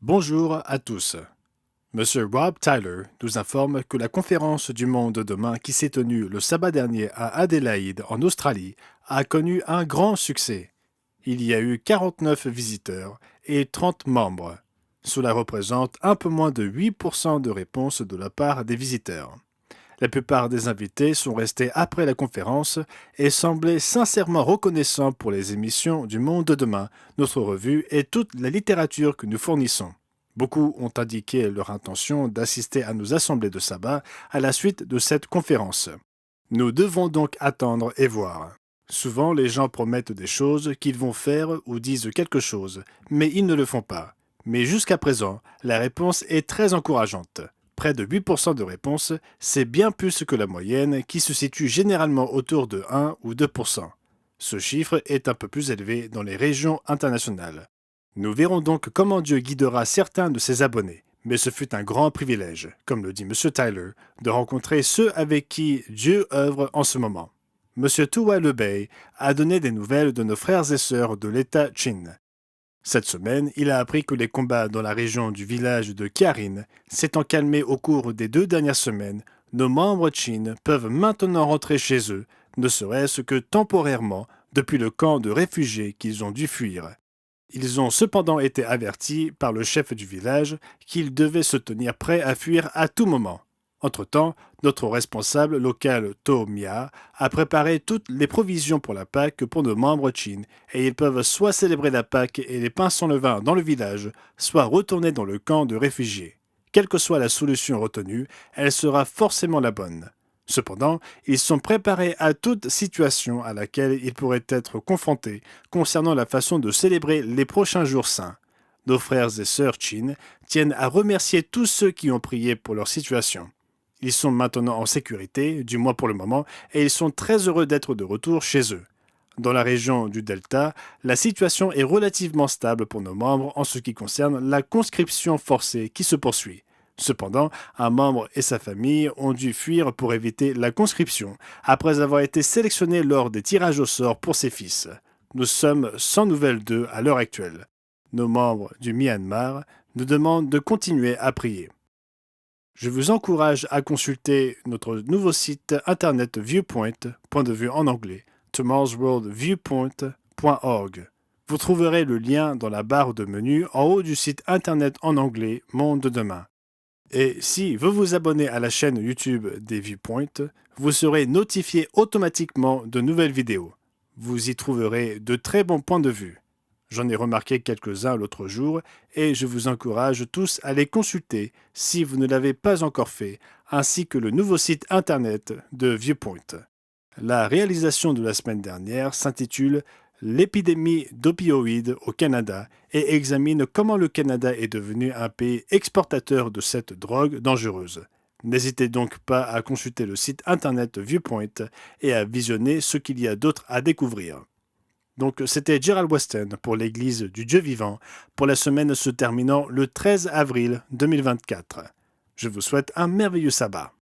Bonjour à tous. Monsieur Rob Tyler nous informe que la conférence du monde demain qui s'est tenue le sabbat dernier à Adélaïde en Australie a connu un grand succès. Il y a eu 49 visiteurs et 30 membres. Cela représente un peu moins de 8% de réponses de la part des visiteurs. La plupart des invités sont restés après la conférence et semblaient sincèrement reconnaissants pour les émissions du Monde de demain, notre revue et toute la littérature que nous fournissons. Beaucoup ont indiqué leur intention d'assister à nos assemblées de sabbat à la suite de cette conférence. Nous devons donc attendre et voir. Souvent, les gens promettent des choses qu'ils vont faire ou disent quelque chose, mais ils ne le font pas. Mais jusqu'à présent, la réponse est très encourageante. Près de 8% de réponses, c'est bien plus que la moyenne qui se situe généralement autour de 1 ou 2%. Ce chiffre est un peu plus élevé dans les régions internationales. Nous verrons donc comment Dieu guidera certains de ses abonnés. Mais ce fut un grand privilège, comme le dit M. Tyler, de rencontrer ceux avec qui Dieu œuvre en ce moment. M. Tuwa Lebei a donné des nouvelles de nos frères et sœurs de l'État Chin. Cette semaine, il a appris que les combats dans la région du village de Kiarin s'étant calmés au cours des 2 dernières semaines, nos membres Chin peuvent maintenant rentrer chez eux, ne serait-ce que temporairement, depuis le camp de réfugiés qu'ils ont dû fuir. Ils ont cependant été avertis par le chef du village qu'ils devaient se tenir prêts à fuir à tout moment. Entre-temps, notre responsable local To Mia a préparé toutes les provisions pour la Pâque pour nos membres Chin et ils peuvent soit célébrer la Pâque et les pains sans levain dans le village, soit retourner dans le camp de réfugiés. Quelle que soit la solution retenue, elle sera forcément la bonne. Cependant, ils sont préparés à toute situation à laquelle ils pourraient être confrontés concernant la façon de célébrer les prochains jours saints. Nos frères et sœurs Chin tiennent à remercier tous ceux qui ont prié pour leur situation. Ils sont maintenant en sécurité, du moins pour le moment, et ils sont très heureux d'être de retour chez eux. Dans la région du Delta, la situation est relativement stable pour nos membres en ce qui concerne la conscription forcée qui se poursuit. Cependant, un membre et sa famille ont dû fuir pour éviter la conscription, après avoir été sélectionnés lors des tirages au sort pour ses fils. Nous sommes sans nouvelles d'eux à l'heure actuelle. Nos membres du Myanmar nous demandent de continuer à prier. Je vous encourage à consulter notre nouveau site internet Viewpoint, point de vue en anglais, tomorrowsworldviewpoint.org. Vous trouverez le lien dans la barre de menu en haut du site internet en anglais Monde de demain. Et si vous vous abonnez à la chaîne YouTube des Viewpoint, vous serez notifié automatiquement de nouvelles vidéos. Vous y trouverez de très bons points de vue. J'en ai remarqué quelques-uns l'autre jour et je vous encourage tous à les consulter si vous ne l'avez pas encore fait, ainsi que le nouveau site internet de Viewpoint. La réalisation de la semaine dernière s'intitule L'épidémie d'opioïdes au Canada et examine comment le Canada est devenu un pays exportateur de cette drogue dangereuse. N'hésitez donc pas à consulter le site internet Viewpoint et à visionner ce qu'il y a d'autre à découvrir. Donc c'était Gerald Weston pour l'Église du Dieu vivant pour la semaine se terminant le 13 avril 2024. Je vous souhaite un merveilleux sabbat.